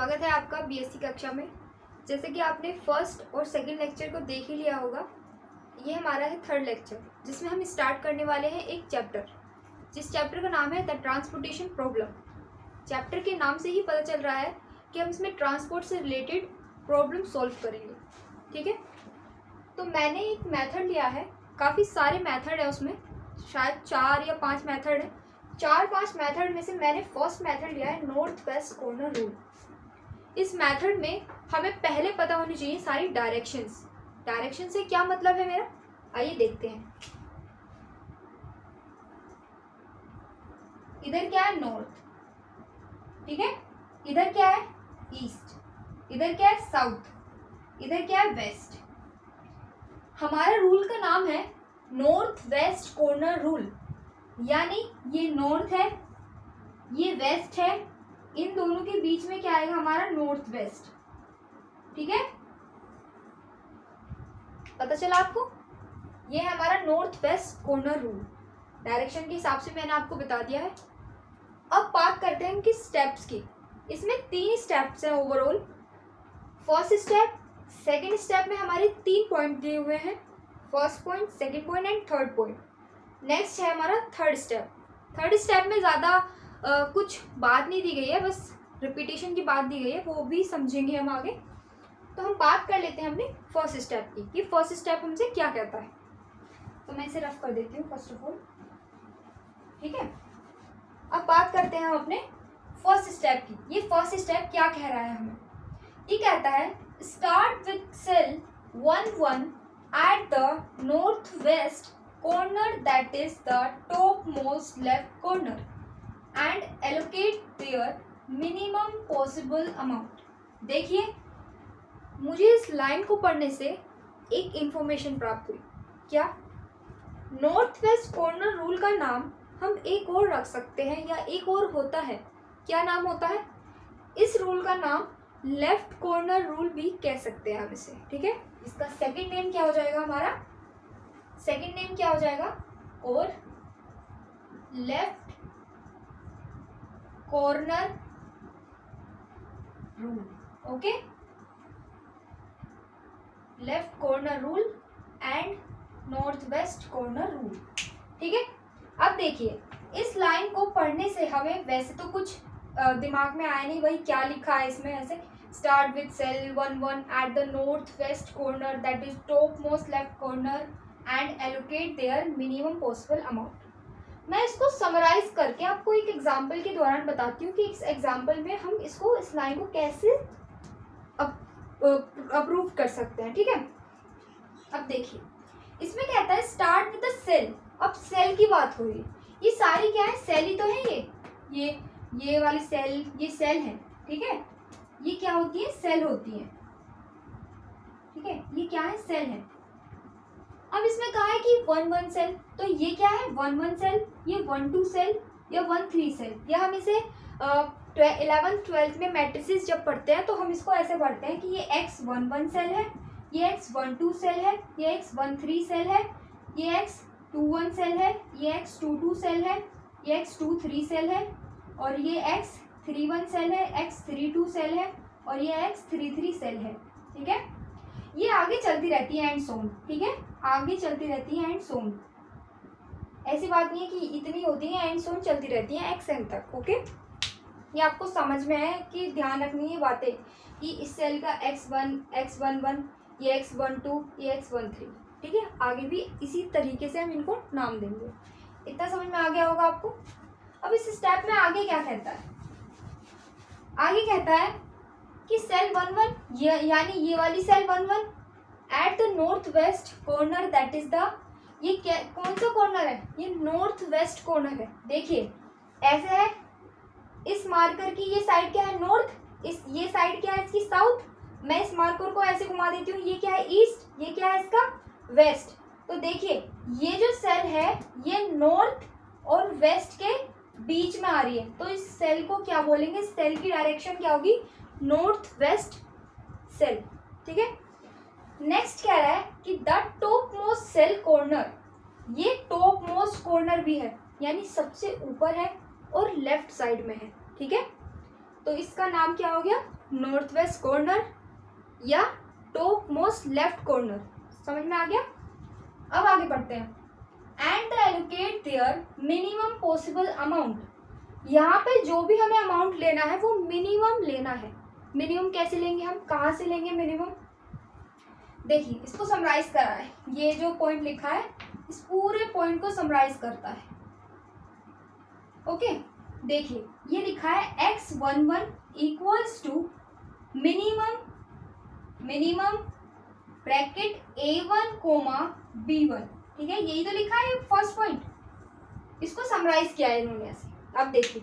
स्वागत है आपका बीएससी कक्षा में। जैसे कि आपने फर्स्ट और सेकंड लेक्चर को देख ही लिया होगा, ये हमारा है थर्ड लेक्चर, जिसमें हम स्टार्ट करने वाले हैं एक चैप्टर, जिस चैप्टर का नाम है द ट्रांसपोर्टेशन प्रॉब्लम। चैप्टर के नाम से ही पता चल रहा है कि हम इसमें ट्रांसपोर्ट से रिलेटेड प्रॉब्लम सॉल्व करेंगे। ठीक है, तो मैंने एक मेथड लिया है, काफ़ी सारे मेथड है उसमें, शायद 4 या 5 मेथड है। 4-5 मेथड में से मैंने फर्स्ट मेथड लिया है नॉर्थ वेस्ट कॉर्नर रूल। इस मेथड में हमें पहले पता होनी चाहिए सारी डायरेक्शंस। डायरेक्शन से क्या मतलब है मेरा, आइए देखते हैं। इधर क्या है, नॉर्थ, ठीक है। इधर क्या है, ईस्ट। इधर क्या है, साउथ। इधर क्या है, वेस्ट। हमारा रूल का नाम है नॉर्थ वेस्ट कॉर्नर रूल, यानी ये नॉर्थ है, ये वेस्ट है, इन दोनों के बीच में क्या आएगा, हमारा नॉर्थ वेस्ट। ठीक है, पता चला आपको, ये है हमारा north west corner rule. Direction के हिसाब से मैंने आपको बता दिया है। अब बात करते हैं इनकी स्टेप्स की। इसमें 3 स्टेप्स हैं overall. First step, second step में हमारे 3 पॉइंट दिए हुए हैं, first point, second point and third point. Next है हमारा थर्ड स्टेप। थर्ड स्टेप में ज़्यादा कुछ बात नहीं दी गई है, बस रिपीटेशन की बात दी गई है, वो भी समझेंगे हम आगे। तो हम बात कर लेते हैं अपने फर्स्ट स्टेप की कि फर्स्ट स्टेप हमसे क्या कहता है। तो मैं इसे रफ कर देती हूँ फर्स्ट ऑफ ऑल, ठीक है। अब बात करते हैं हम अपने फर्स्ट स्टेप की। ये फर्स्ट स्टेप क्या कह रहा है हमें, ये कहता है start with cell 1-1 at the north west corner, that is the topmost left corner, and allocate their minimum possible amount। देखिए, मुझे इस लाइन को पढ़ने से एक इंफॉर्मेशन प्राप्त हुई। क्या, नॉर्थ वेस्ट कॉर्नर रूल का नाम हम एक और रख सकते हैं या एक और होता है। क्या नाम होता है, इस रूल का नाम लेफ्ट कॉर्नर रूल भी कह सकते हैं हम इसे। ठीक है, इसका सेकंड नेम क्या हो जाएगा, हमारा सेकंड नेम क्या हो जाएगा, और left corner rule. Okay, left corner rule and north west corner rule. ठीक है, अब देखिए, इस लाइन को पढ़ने से हमें वैसे तो कुछ दिमाग में आया नहीं, भाई क्या लिखा है इसमें, ऐसे start with cell 1-1 at the north west corner, that is top most left corner, and allocate there minimum possible amount. मैं इसको समराइज करके आपको एक एग्जाम्पल के दौरान बताती हूँ कि इस एग्जाम्पल में हम इसको, इस लाइन को कैसे अप्रूव कर सकते हैं। ठीक है, अब देखिए, इसमें कहता है स्टार्ट विद द सेल। अब सेल की बात हो रही है, ये सारी क्या है, सेल ही तो है। ये वाली सेल, ये सेल है। ठीक है, ये क्या होती है, सेल होती है। ठीक है, ये क्या है, सेल है। अब इसमें कहा है कि 1-1 सेल, तो ये क्या है, 1-1 सेल, ये 1-2 सेल या 1-3 सेल, या हम इसे 11th-12th में मैट्रिसेस जब पढ़ते हैं तो हम इसको ऐसे पढ़ते हैं कि ये X11 सेल है, ये X12 सेल है, ये X13 सेल है, ये X21 सेल है, ये X22 सेल है, ये X23 सेल है, और ये X31 सेल है, X32 सेल है, और ये X33 सेल है। ठीक है, ये आगे चलती रहती है एंड सोन। ठीक है, आगे चलती रहती है एंड सोन, ऐसी बात नहीं है कि इतनी होती है, एंड सोन चलती रहती है XN तक। ओके, ये आपको समझ में है कि ध्यान रखनी है बातें कि इस सेल का X1, X11, ये X12, ये X13। ठीक है, आगे भी इसी तरीके से हम इनको नाम देंगे। इतना समझ में आ गया होगा आपको। अब इस स्टेप में आगे क्या कहता है, आगे कहता है कि सेल 1-1, यानी ये वाली cell 1-1 at the north west corner, that is the, ये क्या, कौन सा कॉर्नर है, ये नॉर्थ वेस्ट कॉर्नर है। देखिए ऐसे है, इस मार्कर की ये साइड क्या है, नॉर्थ, ये साइड क्या है इसकी, साउथ। मैं इस मार्कर को ऐसे घुमा देती हूँ, ये क्या है, ईस्ट, ये क्या है इसका, वेस्ट। तो देखिए, ये जो सेल है ये नॉर्थ और वेस्ट के बीच में आ रही है, तो इस सेल को क्या बोलेंगे, सेल की डायरेक्शन क्या होगी, नॉर्थ वेस्ट सेल। ठीक है, नेक्स्ट कह रहा है कि the top most cell corner, ये टॉप मोस्ट कॉर्नर भी है, यानी सबसे ऊपर है और लेफ्ट साइड में है। ठीक है, तो इसका नाम क्या हो गया, नॉर्थ वेस्ट कॉर्नर या टॉप मोस्ट लेफ्ट कॉर्नर। समझ में आ गया? अब आगे बढ़ते हैं। And allocate there minimum possible amount. यहाँ पे जो भी हमें अमाउंट लेना है वो मिनिमम लेना है। मिनिमम कैसे लेंगे हम, कहाँ से लेंगे मिनिमम? देखिए इसको समराइज करा है, ये जो पॉइंट लिखा है इस पूरे पॉइंट को समराइज करता है। ओके देखिए ये लिखा है x11 equals to minimum bracket a1 comma b1। ठीक है, यही तो लिखा है फर्स्ट पॉइंट, इसको समराइज किया है इन्होंने ऐसे। अब देखिए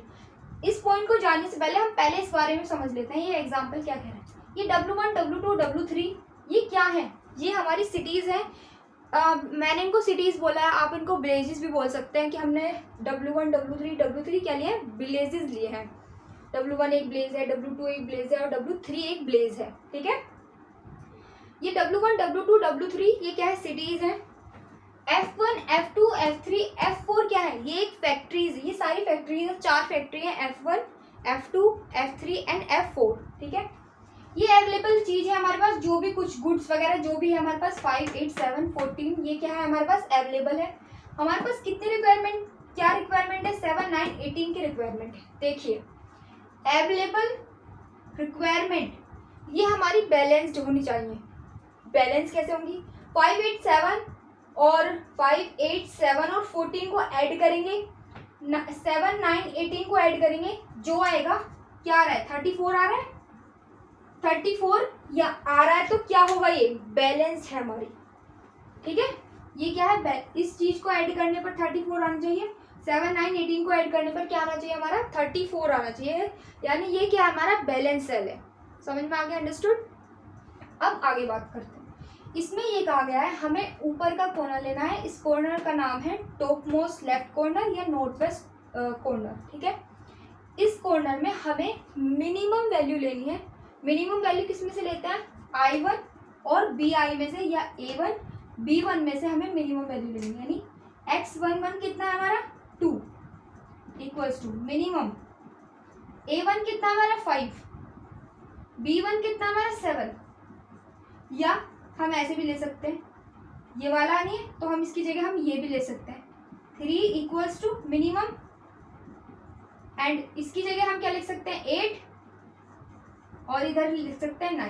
इस पॉइंट को जानने से पहले हम पहले इस बारे में समझ लेते हैं ये एग्जाम्पल क्या कह रहा है। ये W1 W2 W3 ये क्या है? ये हमारी सिटीज़ हैं। मैंने इनको सिटीज़ बोला है, आप इनको विलेजेस भी बोल सकते हैं कि हमने W1 W3 क्या लिए हैं? विलेजेस लिए हैं। W1 एक विलेज है, W2 एक विलेज है और W3 एक विलेज है। ठीक है, ये W1 W2 W3 ये क्या है? सिटीज़ हैं। F1 F2 F3 F4 क्या है? ये एक फैक्ट्रीज, ये सारी फैक्ट्रीज है, 4 फैक्ट्री हैं, F1 F2 F3 and F4। ठीक है, ये अवेलेबल चीज़ है हमारे पास, जो भी कुछ गुड्स वगैरह जो भी है हमारे पास 5 8 7 14 ये क्या है हमारे पास अवेलेबल है। हमारे पास कितने रिक्वायरमेंट, क्या रिक्वायरमेंट है? 7 9 18 की रिक्वायरमेंट है। देखिए अवेलेबल रिक्वायरमेंट ये हमारी बैलेंस्ड होनी चाहिए। बैलेंस कैसे होंगी? 5 8 7 और 5 8 7 और 14 को ऐड करेंगे, 7 9 18 को ऐड करेंगे, जो आएगा क्या आ रहा है? 34 आ रहा है। 34 या आ रहा है तो क्या होगा? ये बैलेंस है हमारी। ठीक है, ये क्या है? इस चीज को ऐड करने पर 34 आना चाहिए, 7 9 18 को ऐड करने पर क्या आना चाहिए? हमारा 34 आना चाहिए, यानी ये क्या हमारा बैलेंस सेल है। समझ में आ गया? अंडरस्टूड? अब आगे बात करते हैं। इसमें ये कहा गया है हमें ऊपर का कॉर्नर लेना है, इस कॉर्नर का नाम है टॉप मोस्ट लेफ्ट कॉर्नर या नॉर्थ वेस्ट कॉर्नर। ठीक है, इस कॉर्नर में हमें मिनिमम वैल्यू लेनी है। मिनिमम वैल्यू किस में से लेते हैं? I1 और BI में से, या A1 B1 में से हमें मिनिमम वैल्यू लेनी है, यानी x11 कितना है हमारा? 2 इक्वल्स टू मिनिमम A1 कितना हमारा? 5, B1 कितना हमारा? 7। या हम ऐसे भी ले सकते हैं, ये वाला नहीं है तो हम इसकी जगह हम ये भी ले सकते हैं, 3 इक्वल्स टू मिनिमम, एंड इसकी जगह हम क्या लिख सकते हैं? 8 और इधर लिख सकते हैं 9।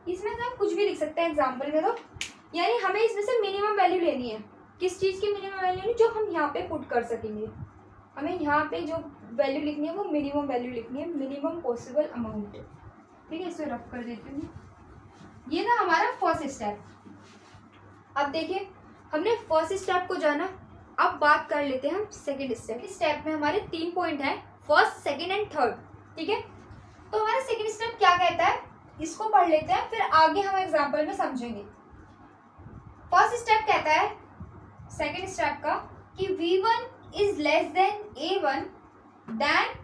इसमें से हम कुछ भी लिख सकते हैं एग्जाम्पल में तो, यानी हमें इसमें से मिनिमम वैल्यू लेनी है। किस चीज़ की मिनिमम वैल्यू लेनी? जो हम यहाँ पे पुट कर सकेंगे। हमें यहाँ पे जो वैल्यू लिखनी है वो मिनिमम वैल्यू लिखनी है, मिनिमम पॉसिबल अमाउंट। ठीक है, इसे रफ कर देती हूँ। ये ना हमारा फर्स्ट स्टेप। अब देखिए हमने फर्स्ट स्टेप को जाना, अब बात कर लेते हैं हम सेकेंड स्टेप। इस स्टेप में हमारे 3 पॉइंट हैं, फर्स्ट सेकेंड एंड थर्ड। ठीक है, तो हमारा सेकेंड स्टेप क्या कहता है इसको पढ़ लेते हैं, फिर आगे हम एग्जाम्पल में समझेंगे। फर्स्ट स्टेप कहता है सेकेंड स्टेप का कि V1 is less than A1 then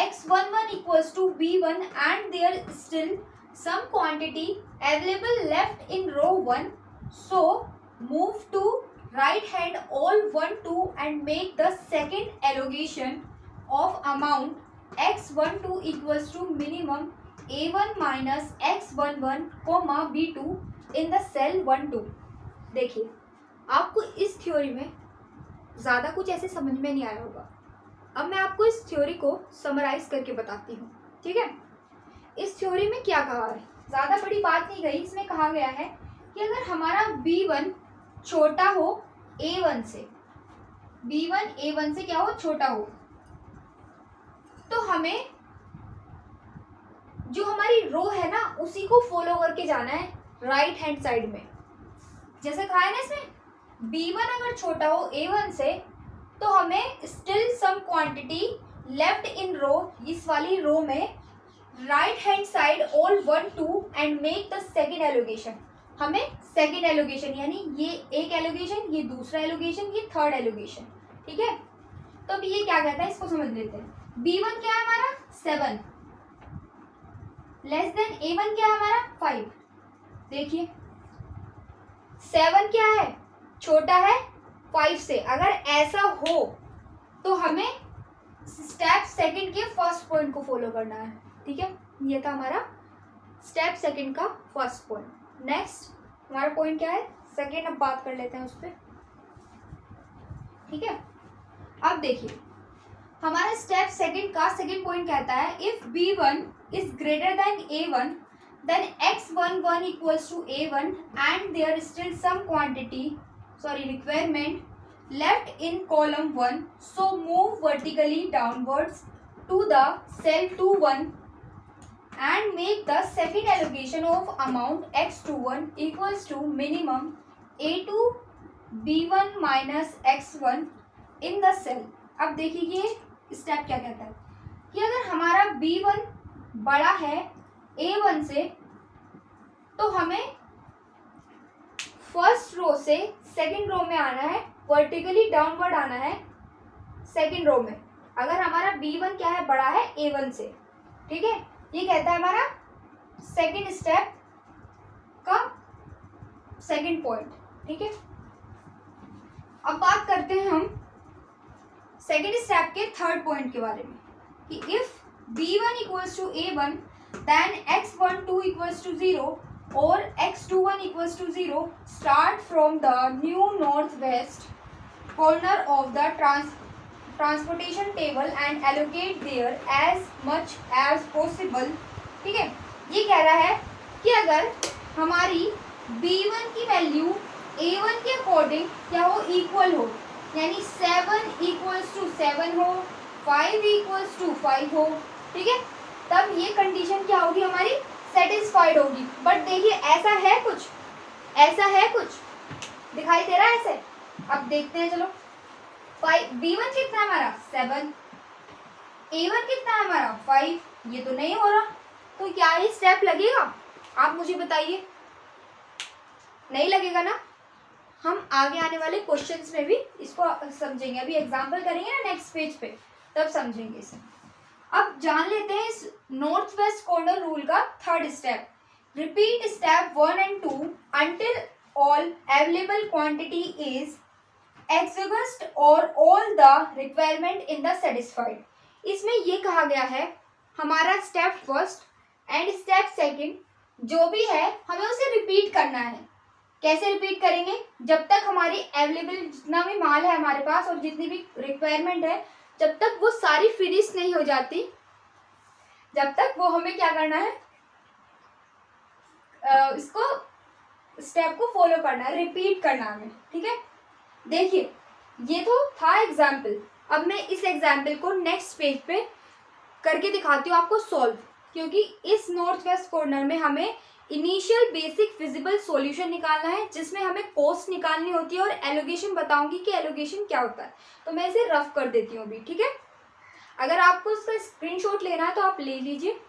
x11 equals to B1 and there is still some quantity available left in row 1, so move to right hand all 1 2 and make the second allocation of amount x12 equals to minimum A1 minus x11 comma B2 in the cell 1 2। देखिए आपको इस theory में ज़्यादा कुछ ऐसे समझ में नहीं आया होगा, अब मैं आपको इस थ्योरी को समराइज करके बताती हूँ। ठीक है, इस थ्योरी में क्या कहा है, ज़्यादा बड़ी बात नहीं गई। इसमें कहा गया है कि अगर हमारा B1 छोटा हो A1 से, B1 A1 से क्या हो? छोटा हो, तो हमें जो हमारी रो है ना उसी को फॉलो करके जाना है राइट हैंड साइड में। जैसे कहा है ना इसमें B1 अगर छोटा हो A1 से तो हमें still some quantity left in row, इस वाली रो में right hand side all 1 2 and make the second allocation. हमें सेकेंड एलोकेशन यानी ये एक एलोकेशन, ये दूसरा एलोकेशन, ये थर्ड एलोकेशन। ठीक है, तो अब ये क्या कहता है इसको समझ लेते हैं। B1 क्या है हमारा? 7 लेस देन A1 क्या है हमारा? 5। देखिए 7 क्या है? छोटा है 5 से। अगर ऐसा हो तो हमें स्टेप सेकंड के फर्स्ट पॉइंट को फॉलो करना है। ठीक है, ये था हमारा स्टेप सेकंड का फर्स्ट पॉइंट। नेक्स्ट हमारा पॉइंट क्या है, सेकंड। अब बात कर लेते हैं उस पर, ठीक है। अब देखिए हमारा स्टेप सेकंड का सेकंड पॉइंट कहता है if B1 is greater than A1 then x11 equals to A1 and there is still some requirement left in column 1, so move vertically downwards to the cell 21 and make the second allocation of amount x21 equals to minimum A2 B1 minus x1 in the cell। अब देखिए ये step क्या कहता है कि अगर हमारा B1 बड़ा है A1 से तो हमें फर्स्ट रो से सेकंड रो में आना है, वर्टिकली डाउनवर्ड आना है सेकंड रो में, अगर हमारा B1 क्या है, बड़ा है A1 से, ठीक है। ये कहता है हमारा सेकंड स्टेप का सेकंड पॉइंट, ठीक है। अब बात करते हैं हम सेकंड स्टेप के थर्ड पॉइंट के बारे में कि if B1 equals to A1 then x12 equals to 0 और x21 equals to 0, start from the new northwest corner of the transportation table and allocate there as much as possible, ठीक है। ये कह रहा है कि अगर हमारी B1 की वैल्यू A1 के अकॉर्डिंग क्या हो, इक्वल हो, यानी 7 इक्वल्स टू 7 हो, 5 इक्वल्स टू 5 हो, ठीक है, तब ये कंडीशन क्या होगी, हमारी सेटिस्फाइड होगी। बट देखिए ऐसा है कुछ दिखाई दे रहा है ऐसे। अब देखते हैं, चलो B1 कितना है हमारा 7, A1 कितना है हमारा 5, ये तो नहीं हो रहा, तो क्या ये स्टेप लगेगा, आप मुझे बताइए। नहीं लगेगा ना, हम आगे आने वाले क्वेश्चंस में भी इसको समझेंगे, अभी एग्जाम्पल करेंगे ना नेक्स्ट पेज पे, तब समझेंगे इसे। अब जान लेते हैं इस नॉर्थ वेस्ट कॉर्नर रूल का third step. Repeat step 1 and 2 until all available quantity is exhausted or all the requirement in the satisfied। इसमें ये कहा गया है हमारा step first and step second जो भी है हमें उसे रिपीट करना है। कैसे रिपीट करेंगे, जब तक हमारी अवेलेबल जितना भी माल है हमारे पास और जितनी भी रिक्वायरमेंट है, जब तक वो सारी फिनिश नहीं हो जाती, जब तक वो हमें क्या करना है, इसको स्टेप को फॉलो करना है, रिपीट करना है, ठीक है। देखिए ये तो था एग्जाम्पल, अब मैं इस एग्जाम्पल को नेक्स्ट पेज पे करके दिखाती हूँ आपको सॉल्व, क्योंकि इस नॉर्थ वेस्ट कॉर्नर में हमें इनिशियल बेसिक फिजिबल सॉल्यूशन निकालना है, जिसमें हमें कॉस्ट निकालनी होती है और एलोकेशन बताऊंगी कि एलोकेशन क्या होता है। तो मैं इसे रफ कर देती हूँ अभी, ठीक है। अगर आपको उसका स्क्रीनशॉट लेना है तो आप ले लीजिए।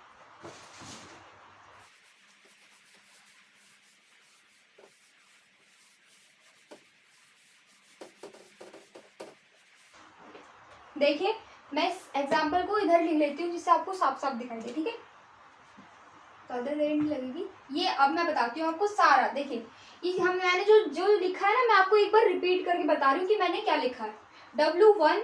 देखिए मैं इस एग्जाम्पल को इधर लिख लेती हूँ जिससे आपको साफ साफ दिखाई दे, ठीक है, ज़्यादा देर नहीं लगेगी। ये अब मैं बताती हूँ आपको सारा। देखिए ये मैंने जो लिखा है ना, मैं आपको एक बार रिपीट करके बता रही हूँ कि मैंने क्या लिखा है। W1,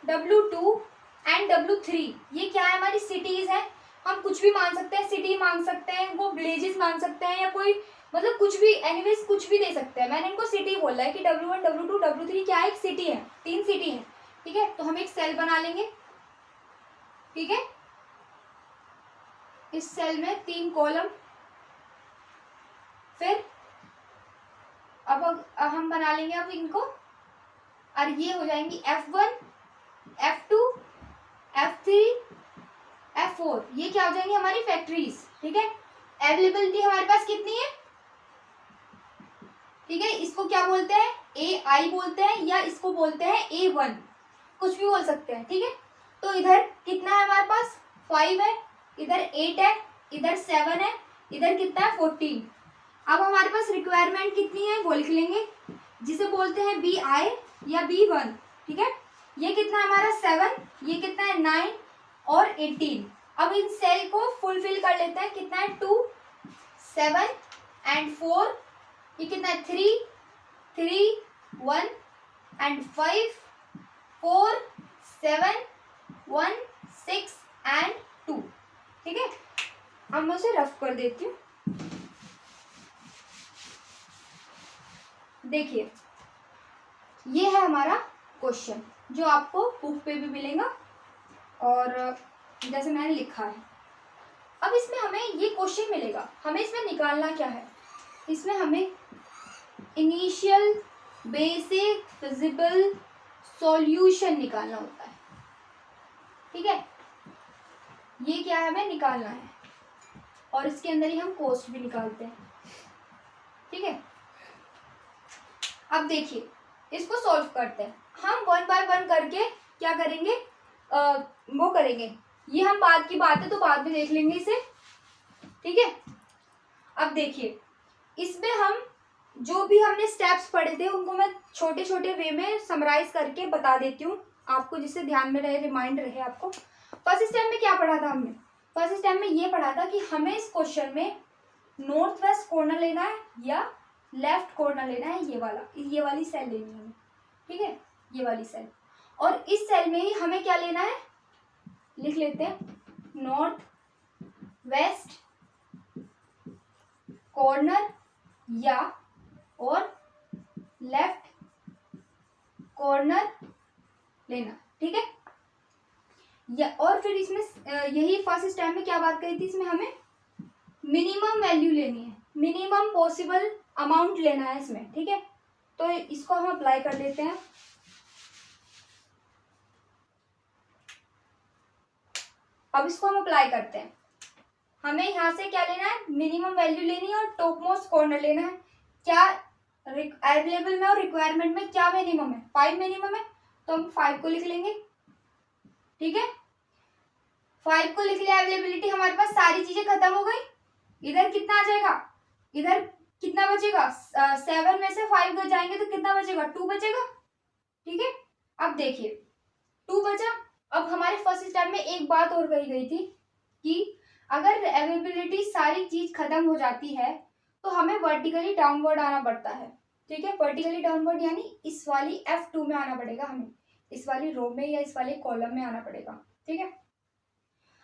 W2 एंड W3 ये क्या है, हमारी सिटीज़ हैं। हम कुछ भी मान सकते हैं, सिटी मान सकते हैं, वो विलेजेस मान सकते हैं, या कोई मतलब कुछ भी, एनीवेज कुछ भी दे सकते हैं। मैंने इनको सिटी बोला है कि W1, W2, W3 क्या है, एक सिटी है, 3 सिटी है, ठीक है। तो हम एक सेल बना लेंगे, ठीक है। इस सेल में 3 कॉलम, फिर अब हम बना लेंगे अब इनको, और ये हो जाएंगी F1, F2, F3, F4, ये क्या हो जाएंगी हमारी फैक्ट्रीज, ठीक है। अवेलेबिलिटी हमारे पास कितनी है, ठीक है, इसको क्या बोलते हैं, AI बोलते हैं, या इसको बोलते हैं A1, कुछ भी बोल सकते हैं, ठीक है। तो इधर कितना है हमारे पास 5 है, इधर 8 है, इधर 7 है, इधर कितना है 14। अब हमारे पास रिक्वायरमेंट कितनी है वो लिख लेंगे, जिसे बोलते हैं BI या B1, ठीक है। ये कितना है हमारा 7, ये कितना है 9 और 18। अब इन सेल को फुलफिल कर लेते हैं, कितना है 2, 7 एंड 4, ये कितना है 3, 3, 1 एंड 5, 4, 7, 1, 6 एंड 2, ठीक है। अब मैं उसे रफ कर देती हूँ। देखिए ये है हमारा क्वेश्चन जो आपको बुक पे भी मिलेगा और जैसे मैंने लिखा है। अब इसमें हमें ये क्वेश्चन मिलेगा, हमें इसमें निकालना क्या है, इसमें हमें इनिशियल बेसिक फिजिबल सॉल्यूशन निकालना होता है। ठीक है, ये क्या है हमें निकालना है और इसके अंदर ही हम कॉस्ट भी निकालते हैं। ठीक है, अब देखिए इसको सॉल्व करते हैं। हम 1 बाय 1 करके क्या करेंगे, वो करेंगे, ये हम बाद की बात है तो बाद में देख लेंगे इसे। ठीक है, अब देखिए इसमें हम जो भी हमने स्टेप्स पढ़े थे उनको मैं छोटे छोटे वे में समराइज करके बता देती हूँ आपको, जिससे ध्यान में रहे, रिमाइंड रहे आपको। फर्स्ट स्टेप में क्या पढ़ा था हमने, फर्स्ट स्टेप में ये पढ़ा था कि हमें इस क्वेश्चन में नॉर्थ वेस्ट कॉर्नर लेना है या लेफ्ट कॉर्नर लेना है, ये वाली सेल लेनी है हमें। ठीक है, ये वाली सेल, और इस सेल में ही हमें क्या लेना है, लिख लेते हैं नॉर्थ वेस्ट कॉर्नर या और लेफ्ट कॉर्नर लेना। ठीक है, या और फिर इसमें यही फर्स्ट स्टेप में क्या बात करी थी, इसमें हमें मिनिमम वैल्यू लेनी है, मिनिमम पॉसिबल अमाउंट लेना है इसमें। ठीक है, तो इसको हम अप्लाई कर लेते हैं। अब इसको हम अप्लाई करते हैं। हमें यहाँ से क्या लेना है, मिनिमम वैल्यू लेनी है और टॉप मोस्ट कॉर्नर लेना है। क्या अवेलेबल में और रिक्वायरमेंट में क्या मिनिमम है, 5 मिनिमम है, तो हम 5 को लिख लेंगे। ठीक है, 5 को लिख लिया, अवेलेबिलिटी हमारे पास सारी चीजें खत्म हो गई। इधर कितना आ जाएगा, इधर कितना बचेगा, 7 में से 5 जाएंगे तो कितना बचेगा, 2 बचेगा। ठीक है, अब देखिए 2 बचा। अब हमारे फर्स्ट स्टेप में एक बात और कही गई थी कि अगर अवेलेबिलिटी सारी चीज खत्म हो जाती है तो हमें वर्टिकली डाउनवर्ड आना पड़ता है। ठीक है, वर्टिकली डाउनवर्ड यानी इस वाली F2 में आना पड़ेगा, हमें इस वाली रो में या इस वाले कॉलम में आना पड़ेगा। ठीक है,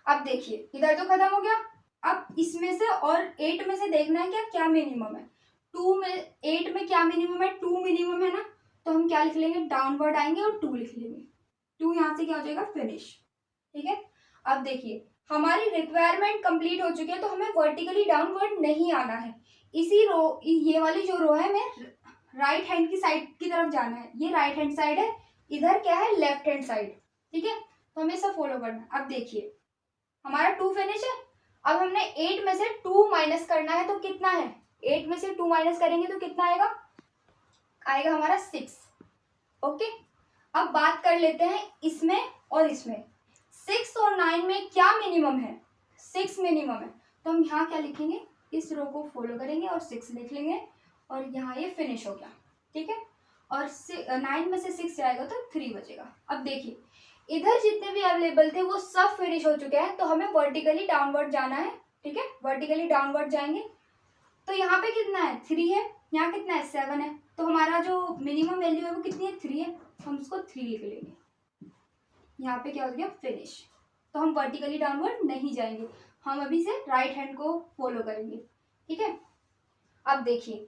अब देखिए इधर तो खत्म हो गया। अब इसमें से और 8 में से देखना है क्या क्या मिनिमम है, 2 में 8 में क्या मिनिमम है, 2 मिनिमम है ना, तो हम क्या लिख लेंगे, डाउनवर्ड आएंगे और 2 लिख लेंगे। 2 यहाँ से क्या हो जाएगा, फिनिश। ठीक है, अब देखिए हमारी रिक्वायरमेंट कंप्लीट हो चुकी है तो हमें वर्टिकली डाउनवर्ड नहीं आना है। इसी रो, ये वाली जो रो है हमें राइट हैंड की साइड की तरफ जाना है। ये राइट हैंड साइड है, इधर क्या है, लेफ्ट हैंड साइड। ठीक है, तो हमें सब फॉलो करना है। अब देखिए हमारा 2 फिनिश है। अब हमने 8 में से 2 माइनस करना है तो कितना है, 8 में से 2 माइनस करेंगे तो कितना आएगा, आएगा हमारा 6। ओके, अब बात कर लेते हैं इसमें और इसमें। 6 और 9 में क्या मिनिमम है, 6 मिनिमम है, तो हम यहाँ क्या लिखेंगे, इस रो को फॉलो करेंगे और 6 लिख लेंगे और यहाँ ये फिनिश हो गया। ठीक है, और 9 में से 6 जाएगा तो 3 बचेगा। अब देखिए इधर जितने भी अवेलेबल थे वो सब फिनिश हो चुके हैं तो हमें वर्टिकली डाउनवर्ड जाना है। ठीक है, वर्टिकली डाउनवर्ड जाएंगे तो यहाँ पे कितना है, 3 है, यहाँ कितना है, 7 है, तो हमारा जो मिनिमम वैल्यू है वो कितनी है, 3 है, हम उसको 3 लिख लेंगे। यहाँ पे क्या हो गया, फिनिश। तो हम वर्टिकली डाउनवर्ड नहीं जाएंगे, हम अभी से राइट हैंड को फॉलो करेंगे। ठीक है, अब देखिए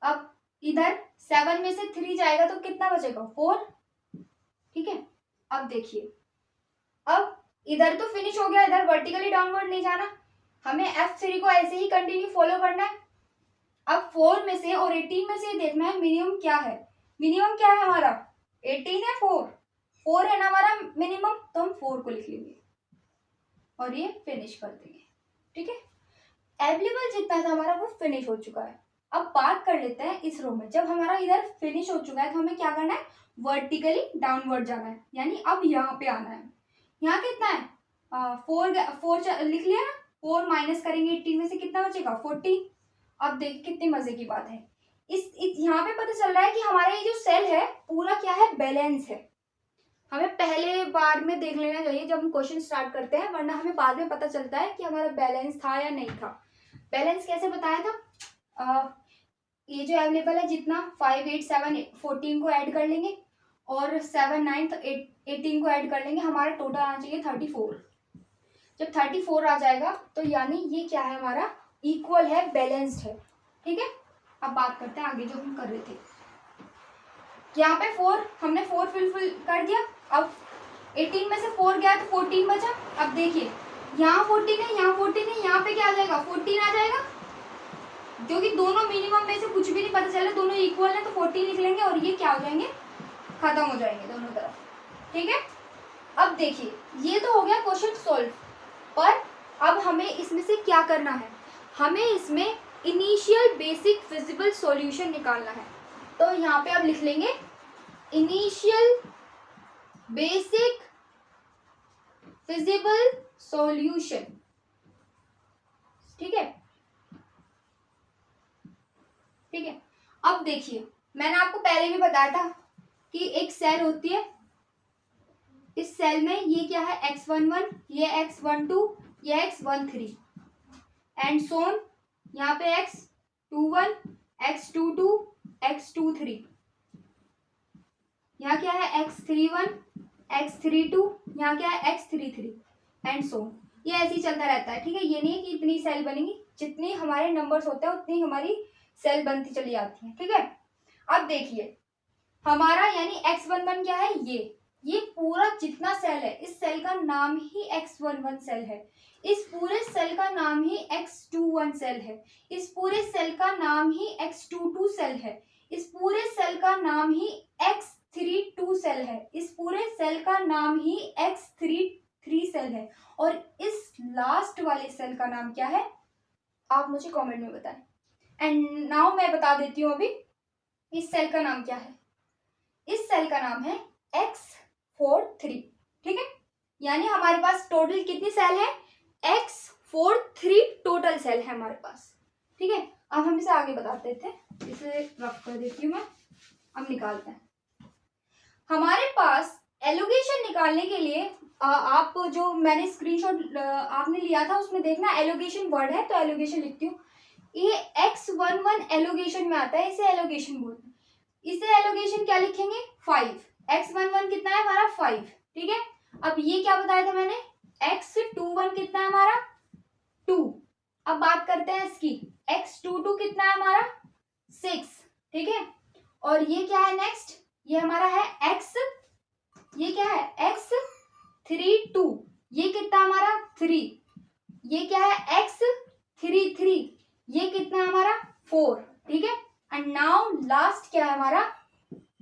अब इधर 7 में से 3 जाएगा तो कितना बचेगा, 4। ठीक है, अब देखिए अब इधर तो फिनिश हो गया, इधर वर्टिकली डाउनवर्ड नहीं जाना, हमें F3 को ऐसे ही कंटिन्यू फॉलो करना है। अब 4 में से और 18 में से देखना है मिनिमम क्या है, मिनिमम क्या है हमारा, 18 है, 4 है ना हमारा मिनिमम, तो हम 4 को लिख लेंगे और ये फिनिश कर देंगे। ठीक है, अवेलेबल जितना था हमारा वो फिनिश हो चुका है। अब बात कर लेते हैं इस रो में, जब हमारा इधर फिनिश हो चुका है तो हमें क्या करना है, वर्टिकली डाउनवर्ड जाना है, यानी अब यहाँ पे आना है। यहाँ कितना है, 4 लिख लिया ना, 4 माइनस करेंगे 18 में से कितना बचेगा, 40। अब देखिए कितनी मजे की बात है, इस यहाँ पे पता चल रहा है कि हमारा ये जो सेल है पूरा क्या है, बैलेंस है। हमें पहले बार में देख लेना चाहिए जब हम क्वेश्चन स्टार्ट करते हैं, वरना हमें बाद में पता चलता है कि हमारा बैलेंस था या नहीं था। बैलेंस कैसे बताया था, ये जो अवेलेबल है जितना 5, 8, 7, 14 को ऐड कर लेंगे और 7, 9, 18 को ऐड कर लेंगे, हमारा टोटल आना चाहिए 34। जब 34 आ जाएगा तो यानी ये क्या है हमारा, इक्वल है, बैलेंस्ड है। ठीक है, अब बात करते हैं आगे जो हम कर रहे थे। यहाँ पे 4 हमने 4 फिल कर दिया। अब 18 में से 4 गया तो 14 बचा। अब देखिए यहाँ 14 है, यहाँ 14 है, यहाँ पे क्या आ जाएगा, 14 आ जाएगा, क्योंकि दोनों मिनिमम में से कुछ भी नहीं पता चला, दोनों इक्वल है तो 14 लिख लेंगे और ये क्या हो जाएंगे, खत्म हो जाएंगे दोनों तरफ। ठीक है, अब देखिए ये तो हो गया क्वेश्चन सॉल्व, पर अब हमें इसमें से क्या करना है, हमें इसमें इनिशियल बेसिक फिजिबल सॉल्यूशन निकालना है। तो यहाँ पे अब लिख लेंगे इनिशियल बेसिक फिजिबल सॉल्यूशन। ठीक है, ठीक है। अब देखिए मैंने आपको पहले भी बताया था कि एक सेल होती है, इस सेल में ये क्या है, x11, ये x12, ये x13 एंड सोन, यहाँ पे x21, x22, x23, यहाँ क्या है x31, x32, यहाँ क्या है x33 एंड सोन। ये ऐसे ही चलता रहता है। ठीक है, ये नहीं है कि इतनी सेल बनेंगी, जितनी हमारे नंबर्स होते हैं उतनी हमारी सेल बनती चली जाती है। ठीक है, अब देखिए हमारा यानी x11 क्या है, ये पूरा जितना सेल है, इस सेल का नाम ही x11 सेल है, इस पूरे सेल का नाम ही x21 सेल है, इस पूरे सेल का नाम ही x22 सेल है, इस पूरे सेल का नाम ही x32 सेल है, इस पूरे सेल का नाम ही x33 सेल है, और इस लास्ट वाले सेल का नाम क्या है, आप मुझे कमेंट में बताएं। एंड नाउ मैं बता देती हूँ अभी इस सेल का नाम क्या है, इस सेल का नाम है x43। ठीक है, यानी हमारे पास टोटल कितनी सेल है, x43 टोटल सेल है हमारे पास। ठीक है, अब हम इसे आगे बताते थे, इसे रफ कर देती हूँ मैं, अब निकालते हैं। हमारे पास एलोगेशन निकालने के लिए आप जो मैंने स्क्रीनशॉट आपने लिया था उसमें देखना एलोगेशन वर्ड है, तो एलोगेशन लिखती हूँ। ये x11 एलोगेशन में आता है, इसे एलोगेशन बोलते हैं। इसे एलोगेशन क्या लिखेंगे, 5। x11 कितना है हमारा, 5। ठीक है, अब ये क्या बताया था मैंने, x21 कितना है हमारा, 2। अब बात करते हैं इसकी, x22 कितना है हमारा, 6। ठीक है, और ये क्या है नेक्स्ट, ये हमारा है ये क्या है x32, ये कितना हमारा 3। ये क्या है x33, ये कितना है हमारा 4। ठीक है, एंड नाउ लास्ट क्या है हमारा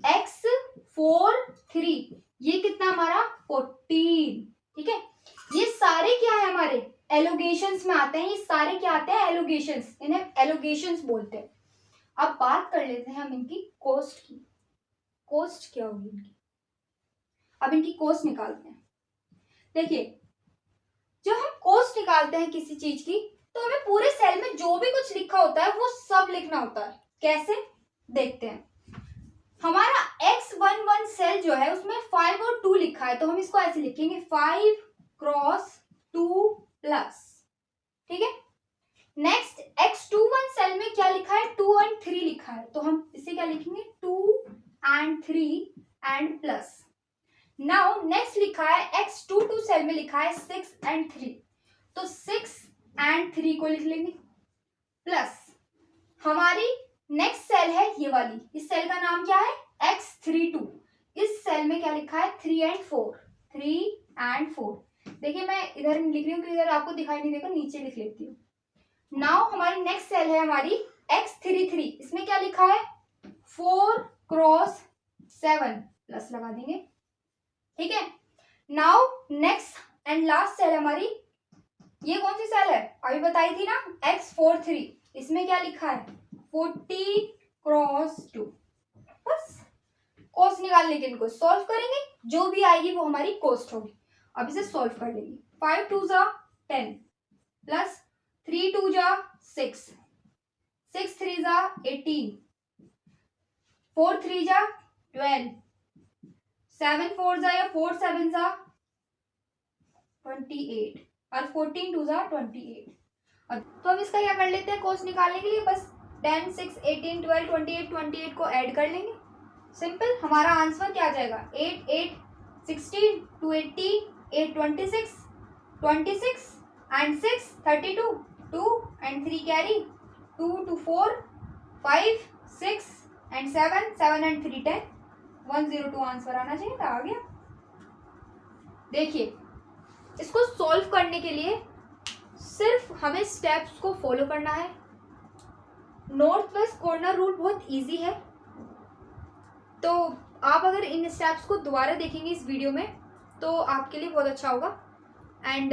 x43, ये कितना हमारा 14। ठीक है, ये सारे क्या है हमारे एलोगेशंस में आते हैं, ये सारे क्या आते हैं एलोगेशंस, इन्हें एलोगेशंस बोलते हैं। अब बात कर लेते हैं हम इनकी कोस्ट की, कोस्ट क्या होगी इनकी, अब इनकी कोस्ट निकालते हैं। देखिए जब हम कोस्ट निकालते हैं किसी चीज की तो हमें पूरे सेल में जो भी कुछ लिखा होता है वो सब लिखना होता है। कैसे, देखते हैं। हमारा x11 सेल जो है उसमें 5 और 2 लिखा है, तो हम इसको ऐसे लिखेंगे 5 क्रॉस 2 प्लस। ठीक है, नेक्स्ट x21 सेल में क्या लिखा है, 2 एंड 3 लिखा है, तो हम इसे क्या लिखेंगे 2 and 3 and plus. Now next लिखा है x22 सेल में लिखा है 6 एंड 3, तो 6 एंड 3 को लिख लेंगे प्लस। हमारी नेक्स्ट सेल है ये वाली, इस सेल का नाम क्या है x32, इस सेल में क्या लिखा है 3 एंड 4। देखिए मैं इधर लिख रही हूँ क्योंकि इधर आपको दिखाई नहीं देगा, नीचे लिख लेती हूँ। नाउ हमारी नेक्स्ट सेल है हमारी x33, इसमें क्या लिखा है 4 क्रॉस 7 प्लस लगा देंगे। ठीक है, now next and last cell हमारी, ये कौन सी सेल है अभी बताई थी ना x43, इसमें क्या लिखा है 40 क्रॉस 2। बस कोस्ट निकालने के इनको सॉल्व करेंगे, जो भी आएगी वो हमारी कोस्ट होगी। अब इसे सॉल्व कर लेंगे। 5 2 जा 10 प्लस 3 2 जा 6, 6 3 जा 18, 4 3 जा 12, 7 4 जा या 4 7 जा 28 और 14 2 जा 28। तो हम इसका क्या कर लेते हैं कोस्ट निकालने के लिए, बस 10 6 18 12 28 को ऐड कर लेंगे। सिंपल, हमारा आंसर क्या आ जाएगा 8 8 16 2 18 8 26 26 and 6 32, 2 and 3 carry, 2 to 4 5 6 and 7, 7 and 3 10, 102 answer आना चाहिए था, आ गया। देखिए इसको सॉल्व करने के लिए सिर्फ हमें स्टेप्स को फॉलो करना है। नॉर्थ वेस्ट कॉर्नर रूल बहुत इजी है, तो आप अगर इन स्टेप्स को दोबारा देखेंगे इस वीडियो में तो आपके लिए बहुत अच्छा होगा। एंड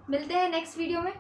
मिलते हैं नेक्स्ट वीडियो में।